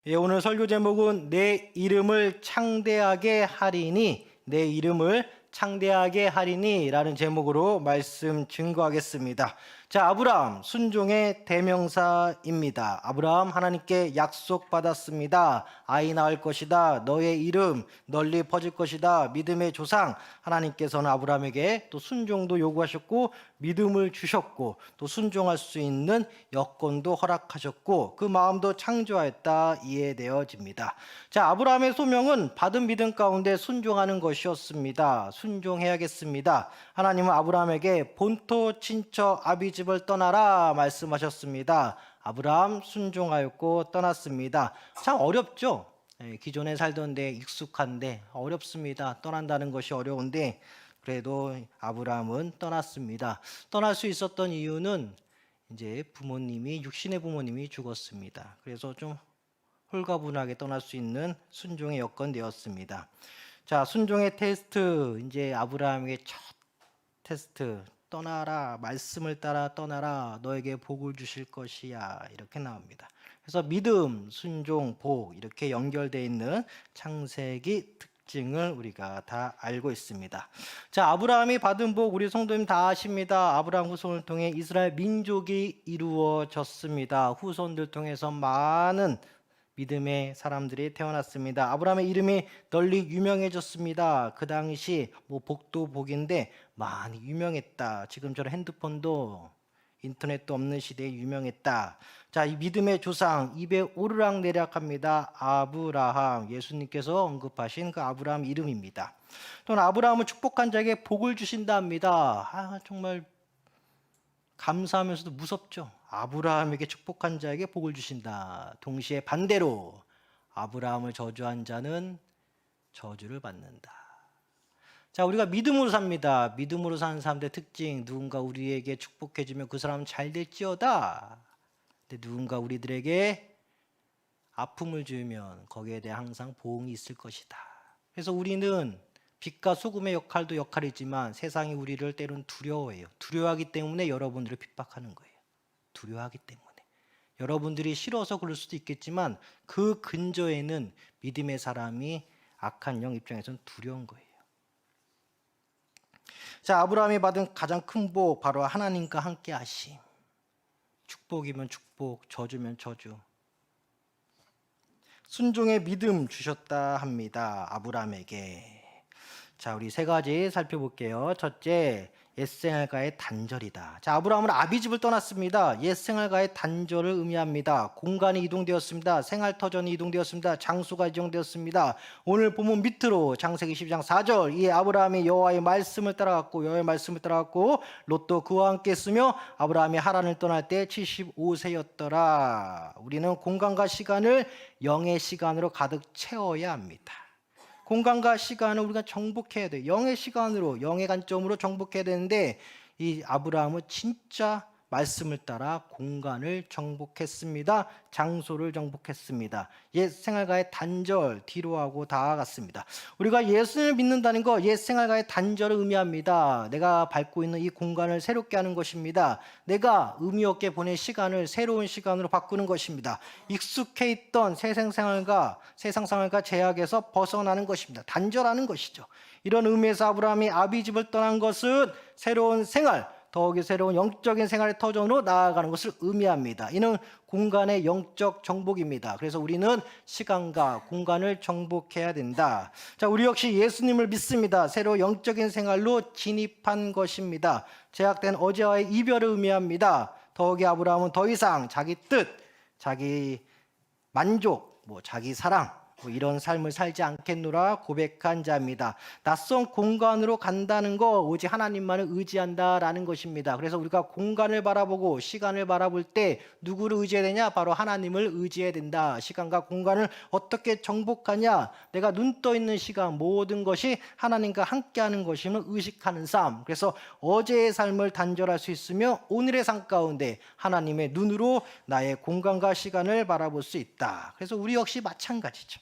오늘 설교 제목은 내 이름을 창대하게 하리니, 내 이름을 창대하게 하리니 라는 제목으로 말씀 증거하겠습니다. 자, 아브라함 순종의 대명사입니다. 아브라함 하나님께 약속받았습니다. 아이 낳을 것이다. 너의 이름 널리 퍼질 것이다. 믿음의 조상. 하나님께서는 아브라함에게 또 순종도 요구하셨고 믿음을 주셨고 또 순종할 수 있는 여건도 허락하셨고 그 마음도 창조하였다 이해되어집니다. 자, 아브라함의 소명은 받은 믿음 가운데 순종하는 것이었습니다. 순종해야겠습니다. 하나님은 아브라함에게 본토 친척 아비 집을 떠나라 말씀하셨습니다. 아브라함 순종하였고 떠났습니다. 참 어렵죠? 기존에 살던 데 익숙한데 어렵습니다. 떠난다는 것이 어려운데 그래도 아브라함은 떠났습니다. 떠날 수 있었던 이유는 이제 육신의 부모님이 죽었습니다. 그래서 좀 홀가분하게 떠날 수 있는 순종의 여건 되었습니다. 자, 순종의 테스트, 이제 아브라함에게 첫 테스트, 떠나라, 말씀을 따라 떠나라, 너에게 복을 주실 것이야, 이렇게 나옵니다. 그래서 믿음, 순종, 복 이렇게 연결되어 있는 창세기 특징을 우리가 다 알고 있습니다. 자, 아브라함이 받은 복 우리 성도님 다 아십니다. 아브라함 후손을 통해 이스라엘 민족이 이루어졌습니다. 후손들 통해서 많은 믿음의 사람들이 태어났습니다. 아브라함의 이름이 널리 유명해졌습니다. 그 당시 복도 복인데 많이 유명했다. 지금처럼 핸드폰도 인터넷도 없는 시대에 유명했다. 자, 이 믿음의 조상 입에 오르락 내리락합니다. 아브라함, 예수님께서 언급하신 그 아브라함 이름입니다. 또는 아브라함은 축복한 자에게 복을 주신다 합니다. 정말 감사하면서도 무섭죠. 아브라함에게 축복한 자에게 복을 주신다. 동시에 반대로 아브라함을 저주한 자는 저주를 받는다. 자, 우리가 믿음으로 삽니다. 믿음으로 사는 사람들의 특징, 누군가 우리에게 축복해주면 그 사람은 잘 될지어다. 근데 누군가 우리들에게 아픔을 주면 거기에 대해 항상 보응이 있을 것이다. 그래서 우리는 빛과 소금의 역할도 역할이지만 세상이 우리를 때로는 두려워해요. 두려워하기 때문에 여러분들을 핍박하는 거예요. 두려워하기 때문에. 여러분들이 싫어서 그럴 수도 있겠지만 그 근저에는 믿음의 사람이 악한 영 입장에서는 두려운 거예요. 자, 아브라함이 받은 가장 큰 복 바로 하나님과 함께 하심. 축복이면 축복, 저주면 저주. 순종의 믿음 주셨다 합니다. 아브라함에게. 자, 우리 세 가지 살펴볼게요. 첫째, 옛생활과의 단절이다. 자, 아브라함은 아비집을 떠났습니다. 옛생활과의 단절을 의미합니다. 공간이 이동되었습니다. 생활터전이 이동되었습니다. 장소가 이동되었습니다. 오늘 본문 밑으로 창세기 12장 4절 이 아브라함이 여호와의 말씀을 따라갔고 롯도 그와 함께 있으며 아브라함이 하란을 떠날 때 75세였더라. 우리는 공간과 시간을 영의 시간으로 가득 채워야 합니다. 공간과 시간을 우리가 정복해야 돼요. 영의 시간으로, 영의 관점으로 정복해야 되는데 이 아브라함은 진짜 말씀을 따라 공간을 정복했습니다. 장소를 정복했습니다. 옛 생활과의 단절 뒤로 하고 다가갔습니다. 우리가 예수를 믿는다는 거 옛 생활과의 단절을 의미합니다. 내가 밟고 있는 이 공간을 새롭게 하는 것입니다. 내가 의미 없게 보낸 시간을 새로운 시간으로 바꾸는 것입니다. 익숙해 있던 세상 생활과 제약에서 벗어나는 것입니다. 단절하는 것이죠. 이런 의미에서 아브라함이 아비집을 떠난 것은 새로운 생활, 더욱이 새로운 영적인 생활의 터전으로 나아가는 것을 의미합니다. 이는 공간의 영적 정복입니다. 그래서 우리는 시간과 공간을 정복해야 된다. 자, 우리 역시 예수님을 믿습니다. 새로 영적인 생활로 진입한 것입니다. 제약된 어제와의 이별을 의미합니다. 더욱이 아브라함은 더 이상 자기 뜻, 자기 만족, 자기 사랑 이런 삶을 살지 않겠노라 고백한 자입니다. 낯선 공간으로 간다는 거 오직 하나님만을 의지한다라는 것입니다. 그래서 우리가 공간을 바라보고 시간을 바라볼 때 누구를 의지해야 되냐? 바로 하나님을 의지해야 된다. 시간과 공간을 어떻게 정복하냐? 내가 눈 떠 있는 시간 모든 것이 하나님과 함께하는 것임을 의식하는 삶. 그래서 어제의 삶을 단절할 수 있으며 오늘의 삶 가운데 하나님의 눈으로 나의 공간과 시간을 바라볼 수 있다. 그래서 우리 역시 마찬가지죠.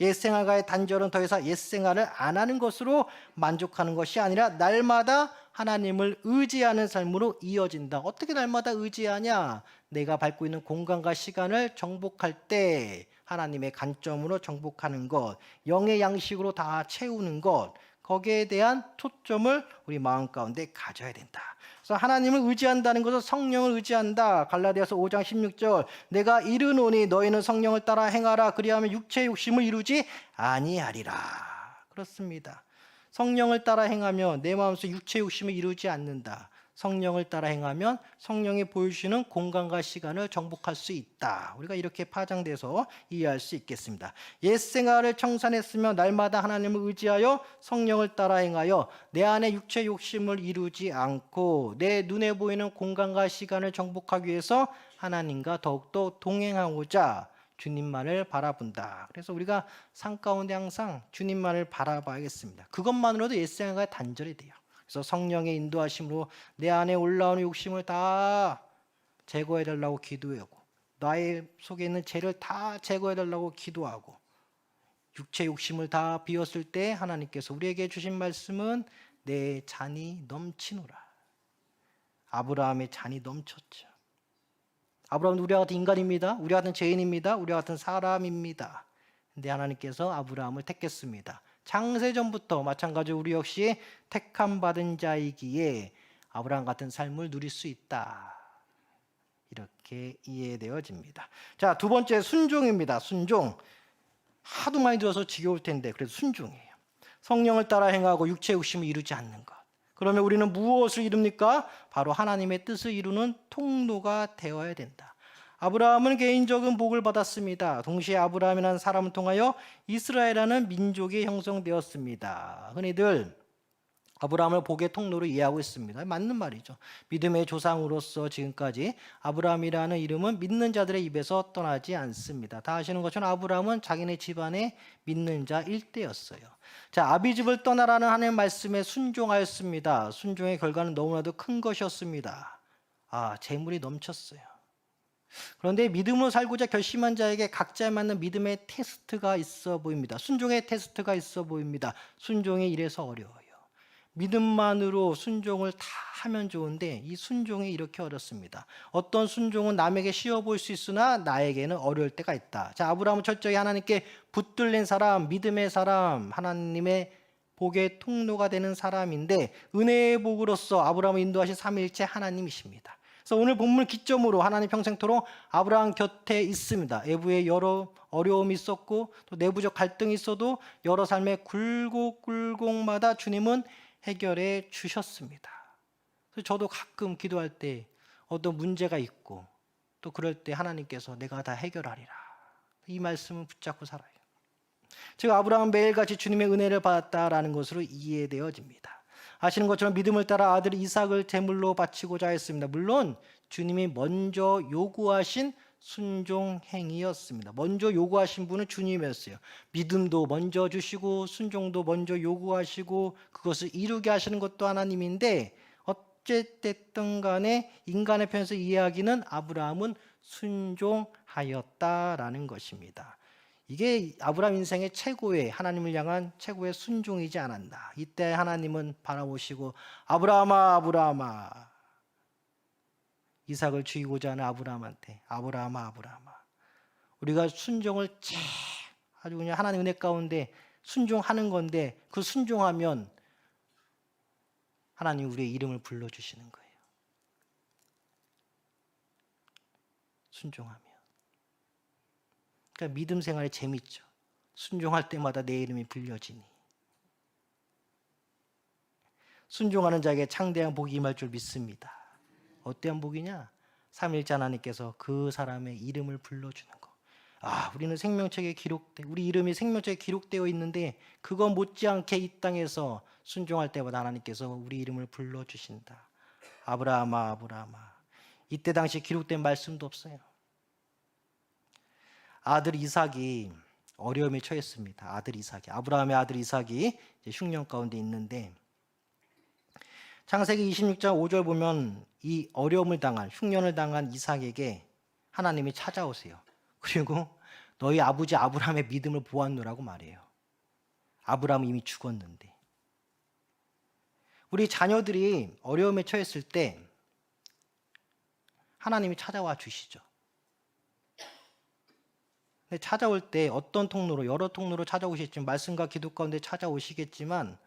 옛생활과의 단절은 더 이상 옛생활을 안 하는 것으로 만족하는 것이 아니라 날마다 하나님을 의지하는 삶으로 이어진다. 어떻게 날마다 의지하냐? 내가 밟고 있는 공간과 시간을 정복할 때 하나님의 관점으로 정복하는 것, 영의 양식으로 다 채우는 것, 거기에 대한 초점을 우리 마음 가운데 가져야 된다. 그래서 하나님을 의지한다는 것은 성령을 의지한다. 갈라디아서 5장 16절, 내가 이르노니 너희는 성령을 따라 행하라. 그리하면 육체의 욕심을 이루지 아니하리라. 그렇습니다. 성령을 따라 행하면 내 마음속 육체의 욕심을 이루지 않는다. 성령을 따라 행하면 성령이 보여주시는 공간과 시간을 정복할 수 있다. 우리가 이렇게 파장돼서 이해할 수 있겠습니다. 옛 생활을 청산했으며 날마다 하나님을 의지하여 성령을 따라 행하여 내 안에 육체의 욕심을 이루지 않고 내 눈에 보이는 공간과 시간을 정복하기 위해서 하나님과 더욱더 동행하고자 주님만을 바라본다. 그래서 우리가 삶 가운데 항상 주님만을 바라봐야겠습니다. 그것만으로도 옛 생활과 단절이 돼요. 그래서 성령의 인도하심으로 내 안에 올라오는 욕심을 다 제거해 달라고 기도하고 나의 속에 있는 죄를 다 제거해 달라고 기도하고 육체 욕심을 다 비웠을 때 하나님께서 우리에게 주신 말씀은 내 잔이 넘치노라. 아브라함의 잔이 넘쳤죠. 아브라함은 우리와 같은 인간입니다. 우리와 같은 죄인입니다. 우리와 같은 사람입니다. 근데 하나님께서 아브라함을 택했습니다. 창세전부터 마찬가지로 우리 역시 택함 받은 자이기에 아브라함 같은 삶을 누릴 수 있다. 이렇게 이해되어집니다. 자, 두 번째 순종입니다. 순종. 하도 많이 들어서 지겨울 텐데 그래도 순종이에요. 성령을 따라 행하고 육체의 욕심을 이루지 않는 것. 그러면 우리는 무엇을 이룹니까? 바로 하나님의 뜻을 이루는 통로가 되어야 된다. 아브라함은 개인적인 복을 받았습니다. 동시에 아브라함이라는 사람을 통하여 이스라엘이라는 민족이 형성되었습니다. 흔히들 아브라함을 복의 통로로 이해하고 있습니다. 맞는 말이죠. 믿음의 조상으로서 지금까지 아브라함이라는 이름은 믿는 자들의 입에서 떠나지 않습니다. 다 아시는 것처럼 아브라함은 자기네 집안의 믿는 자 일대였어요. 자, 아비집을 떠나라는 하나님의 말씀에 순종하였습니다. 순종의 결과는 너무나도 큰 것이었습니다. 재물이 넘쳤어요. 그런데 믿음으로 살고자 결심한 자에게 각자에 맞는 믿음의 테스트가 있어 보입니다. 순종의 테스트가 있어 보입니다. 순종이 이래서 어려워요. 믿음만으로 순종을 다 하면 좋은데 이 순종이 이렇게 어렵습니다. 어떤 순종은 남에게 쉬워 보일 수 있으나 나에게는 어려울 때가 있다. 자, 아브라함은 철저히 하나님께 붙들린 사람, 믿음의 사람, 하나님의 복의 통로가 되는 사람인데 은혜의 복으로서 아브라함을 인도하신 삼위일체 하나님이십니다. 그래서 오늘 본문 기점으로 하나님 평생토록 아브라함 곁에 있습니다. 외부에 여러 어려움이 있었고 또 내부적 갈등이 있어도 여러 삶의 굴곡마다 주님은 해결해 주셨습니다. 그래서 저도 가끔 기도할 때 어떤 문제가 있고 또 그럴 때 하나님께서 내가 다 해결하리라. 이 말씀을 붙잡고 살아요. 즉 아브라함은 매일같이 주님의 은혜를 받았다라는 것으로 이해되어집니다. 아시는 것처럼 믿음을 따라 아들 이삭을 제물로 바치고자 했습니다. 물론 주님이 먼저 요구하신 순종 행위였습니다. 먼저 요구하신 분은 주님이었어요. 믿음도 먼저 주시고 순종도 먼저 요구하시고 그것을 이루게 하시는 것도 하나님인데 어쨌든 간에 인간의 편에서 이해하기는 아브라함은 순종하였다라는 것입니다. 이게 아브라함 인생의 최고의 하나님을 향한 최고의 순종이지 않았나. 이때 하나님은 바라보시고 아브라함아 아브라함아 이삭을 죽이고자 하는 아브라함한테 아브라함아 우리가 순종을 아주 그냥 하나님 은혜 가운데 순종하는 건데 그 순종하면 하나님 우리의 이름을 불러주시는 거예요. 순종하면. 그러니까 믿음 생활이 재밌죠. 순종할 때마다 내 이름이 불려지니. 순종하는 자에게 창대한 복이 임할 줄 믿습니다. 어떠한 복이냐? 삼위일체 하나님께서 그 사람의 이름을 불러주는 거. 우리는 생명책에 우리 이름이 생명책에 기록되어 있는데 그거 못지않게 이 땅에서 순종할 때마다 하나님께서 우리 이름을 불러주신다. 아브라함아. 이때 당시 기록된 말씀도 없어요. 아들 이삭이 어려움에 처했습니다. 아브라함의 아들 이삭이 흉년 가운데 있는데 창세기 26장 5절 보면 이 흉년을 당한 이삭에게 하나님이 찾아오세요. 그리고 너희 아버지 아브라함의 믿음을 보았노라고 말해요. 아브라함은 이미 죽었는데. 우리 자녀들이 어려움에 처했을 때 하나님이 찾아와 주시죠. 근데 찾아올 때 어떤 통로로, 여러 통로로 찾아오시겠지만, 말씀과 기도 가운데 찾아오시겠지만,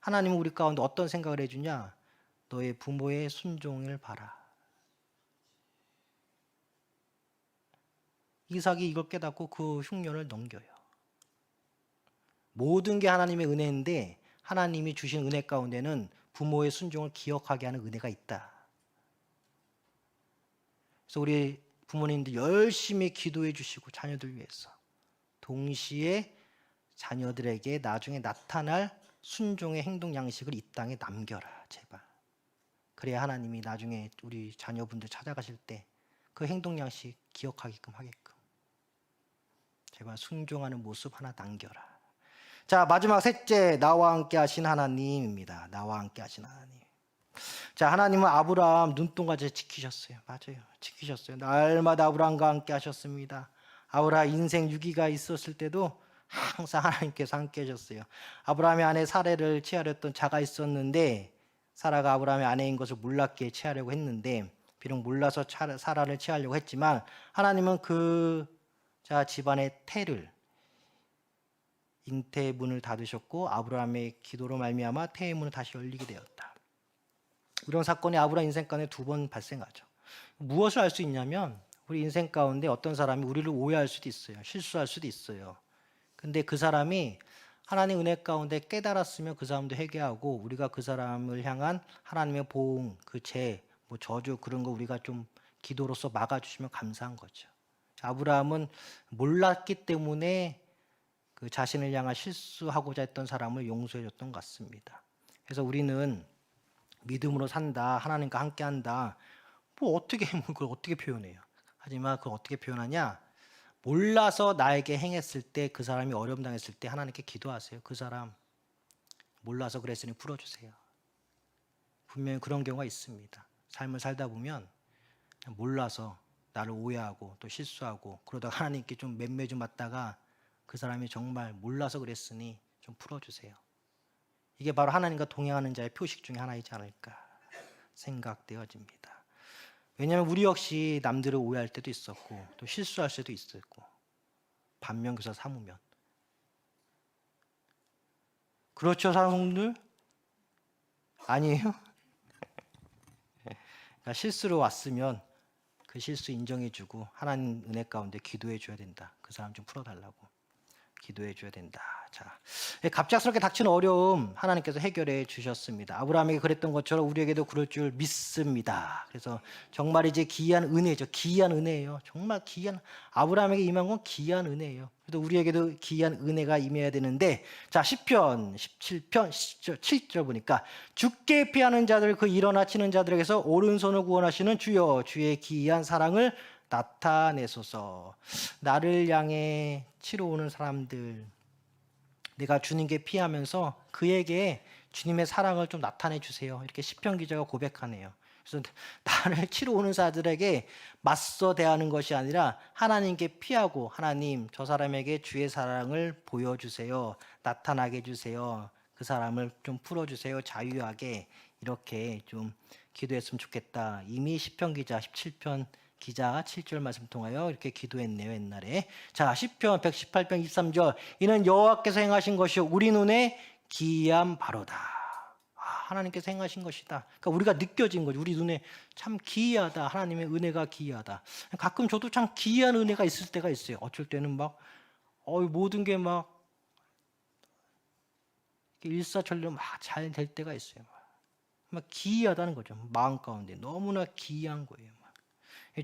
하나님은 우리 가운데 어떤 생각을 해주냐? 너의 부모의 순종을 봐라. 이삭이 이걸 깨닫고 그 흉년을 넘겨요. 모든 게 하나님의 은혜인데 하나님이 주신 은혜 가운데는 부모의 순종을 기억하게 하는 은혜가 있다. 그래서 우리 부모님들 열심히 기도해 주시고 자녀들 위해서 동시에 자녀들에게 나중에 나타날 순종의 행동 양식을 이 땅에 남겨라, 제발. 그래야 하나님이 나중에 우리 자녀분들 찾아가실 때 그 행동 양식 기억하게끔 하게끔. 제발 순종하는 모습 하나 남겨라. 자, 마지막 셋째, 나와 함께 하신 하나님입니다. 나와 함께 하신 하나님. 자, 하나님은 아브라함 눈동같이 지키셨어요. 맞아요. 지키셨어요. 날마다 아브라함과 함께 하셨습니다. 아브라함 인생 유기가 있었을 때도 항상 하나님께서 함께 하셨어요. 아브라함의 아내 사라를 취하렸던 자가 있었는데 사라가 아브라함의 아내인 것을 몰랐기에 취하려고 했는데 비록 몰라서 사라를 취하려고 했지만 하나님은 그 자 집안의 태를 잉태의 문을 닫으셨고 아브라함의 기도로 말미암아 태의 문을 다시 열리게 되었다. 이런 사건이 아브라함 인생 가운데 2번 발생하죠. 무엇을 알 수 있냐면 우리 인생 가운데 어떤 사람이 우리를 오해할 수도 있어요. 실수할 수도 있어요. 근데 그 사람이 하나님 은혜 가운데 깨달았으면 그 사람도 회개하고 우리가 그 사람을 향한 하나님의 보응, 그 죄, 뭐 저주 그런 거 우리가 좀 기도로서 막아주시면 감사한 거죠. 아브라함은 몰랐기 때문에 그 자신을 향한 실수하고자 했던 사람을 용서해 줬던 것 같습니다. 그래서 우리는 믿음으로 산다, 하나님과 함께한다. 뭐 어떻게 그걸 어떻게 표현해요? 하지만 그걸 어떻게 표현하냐? 몰라서 나에게 행했을 때 그 사람이 어려움 당했을 때 하나님께 기도하세요. 그 사람 몰라서 그랬으니 풀어주세요. 분명히 그런 경우가 있습니다. 삶을 살다 보면 몰라서 나를 오해하고 또 실수하고 그러다가 하나님께 좀 맴매 좀 맞다가 그 사람이 정말 몰라서 그랬으니 좀 풀어주세요. 이게 바로 하나님과 동행하는 자의 표식 중에 하나이지 않을까 생각되어집니다. 왜냐하면 우리 역시 남들을 오해할 때도 있었고 또 실수할 수도 있었고 반면교사 삼으면 그렇죠, 사람들? 아니에요? 그러니까 실수로 왔으면 그 실수 인정해주고 하나님 은혜 가운데 기도해줘야 된다. 그 사람 좀 풀어달라고 기도해줘야 된다. 자, 갑작스럽게 닥친 어려움 하나님께서 해결해 주셨습니다. 아브라함에게 그랬던 것처럼 우리에게도 그럴 줄 믿습니다. 그래서 정말 이제 기이한 은혜죠. 기이한 은혜예요. 정말 기이한, 아브라함에게 임한 건 기이한 은혜예요. 그래서 우리에게도 기이한 은혜가 임해야 되는데, 자, 시편 17편 7절 보니까 죽게 피하는 자들 그 일어나 치는 자들에게서 오른손을 구원하시는 주여 주의 기이한 사랑을 나타내소서. 나를 향해 치러 오는 사람들, 내가 주님께 피하면서 그에게 주님의 사랑을 좀 나타내 주세요. 이렇게 시편 기자가 고백하네요. 그래서 나를 치러 오는 자들에게 맞서 대하는 것이 아니라 하나님께 피하고 하나님 저 사람에게 주의 사랑을 보여주세요. 나타나게 해주세요. 그 사람을 좀 풀어주세요. 자유하게 이렇게 좀 기도했으면 좋겠다. 이미 시편 기자 17편 기자 7절 말씀 통하여 이렇게 기도했네요, 옛날에. 자, 시편 118편 23절. 이는 여호와께서 행하신 것이요 우리 눈에 기이한 바로다. 하나님께서 행하신 것이다. 그러니까 우리가 느껴진 거죠. 우리 눈에 참 기이하다. 하나님의 은혜가 기이하다. 가끔 저도 참 기이한 은혜가 있을 때가 있어요. 어쩔 때는 막 모든 게 막 일사천리로 막 잘 될 때가 있어요. 막 기이하다는 거죠. 마음 가운데 너무나 기이한 거예요.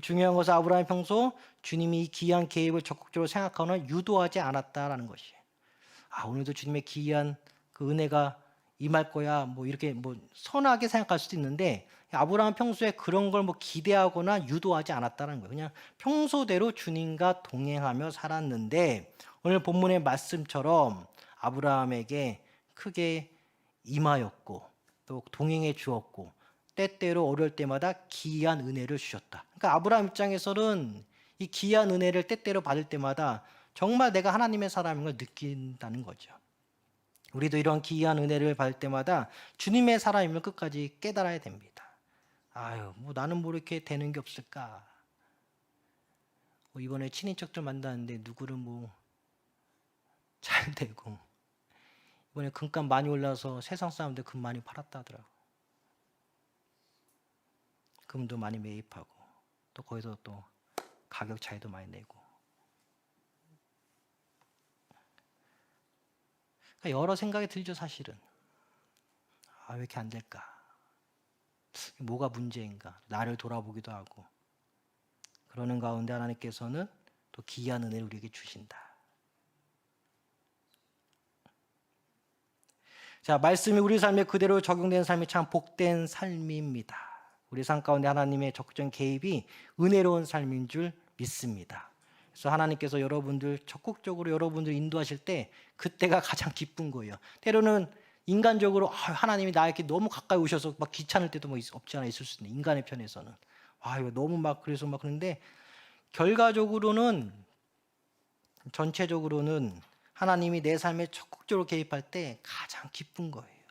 중요한 것은 아브라함이 평소 주님이 이 기이한 개입을 적극적으로 생각하거나 유도하지 않았다라는 것이에요. 오늘도 주님의 기이한 그 은혜가 임할 거야. 뭐 이렇게 뭐 선하게 생각할 수도 있는데 아브라함은 평소에 그런 걸 뭐 기대하거나 유도하지 않았다는 거예요. 그냥 평소대로 주님과 동행하며 살았는데 오늘 본문의 말씀처럼 아브라함에게 크게 임하였고 또 동행해 주었고 때때로 어려울 때마다 기이한 은혜를 주셨다. 그러니까 아브라함 입장에서는 이 기이한 은혜를 때때로 받을 때마다 정말 내가 하나님의 사람인 걸 느낀다는 거죠. 우리도 이런 기이한 은혜를 받을 때마다 주님의 사람임을 끝까지 깨달아야 됩니다. 뭐 나는 뭐 이렇게 되는 게 없을까? 뭐 이번에 친인척들 만났는데 누구를 뭐 잘 되고, 이번에 금값 많이 올라서 세상 사람들 금 많이 팔았다 하더라고. 금도 많이 매입하고 또 거기서 또 가격 차이도 많이 내고. 그러니까 여러 생각이 들죠, 사실은. 아, 왜 이렇게 안 될까? 뭐가 문제인가? 나를 돌아보기도 하고. 그러는 가운데 하나님께서는 또 기이한 은혜를 우리에게 주신다. 자, 말씀이 우리 삶에 그대로 적용된 삶이 참 복된 삶입니다. 우리 삶 가운데 하나님의 적극적인 개입이 은혜로운 삶인 줄 믿습니다. 그래서 하나님께서 여러분들 적극적으로 여러분들 인도하실 때 그때가 가장 기쁜 거예요. 때로는 인간적으로 하나님이 나에게 너무 가까이 오셔서 막 귀찮을 때도 뭐 없지 않아 있을 수 있는, 인간의 편에서는 이거 너무 막 그래서 막 그런데, 결과적으로는 전체적으로는 하나님이 내 삶에 적극적으로 개입할 때 가장 기쁜 거예요.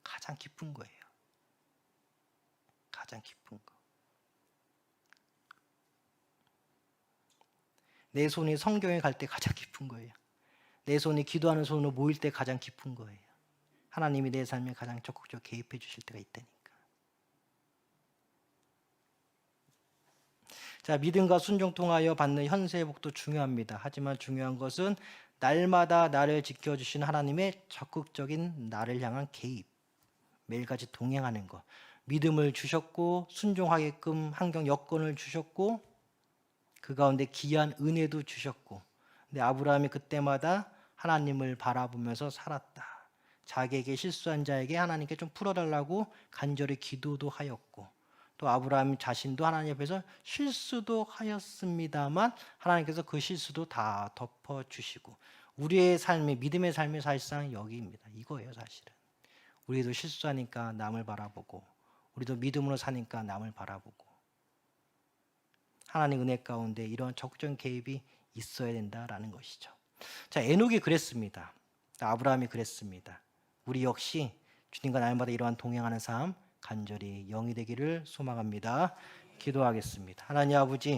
가장 기쁜 거예요. 가장 기쁜 거. 내 손이 성경에 갈 때 가장 기쁜 거예요. 내 손이 기도하는 손으로 모일 때 가장 기쁜 거예요. 하나님이 내 삶에 가장 적극적으로 개입해 주실 때가 있다니까. 자, 믿음과 순종 통하여 받는 현세의 복도 중요합니다. 하지만 중요한 것은 날마다 나를 지켜주시는 하나님의 적극적인 나를 향한 개입, 매일같이 동행하는 것. 믿음을 주셨고 순종하게끔 환경 여건을 주셨고 그 가운데 귀한 은혜도 주셨고, 근데 아브라함이 그때마다 하나님을 바라보면서 살았다. 자기에게 실수한 자에게 하나님께 좀 풀어달라고 간절히 기도도 하였고, 또 아브라함 자신도 하나님 앞에서 실수도 하였습니다만 하나님께서 그 실수도 다 덮어주시고, 우리의 삶이, 믿음의 삶이 사실상 여기입니다. 이거예요, 사실은. 우리도 실수하니까 남을 바라보고, 우리도 믿음으로 사니까 남을 바라보고, 하나님 은혜 가운데 이런 적극적인 개입이 있어야 된다라는 것이죠. 자, 에녹이 그랬습니다. 아브라함이 그랬습니다. 우리 역시 주님과 날마다 이러한 동행하는 삶 간절히 영이 되기를 소망합니다. 기도하겠습니다. 하나님 아버지,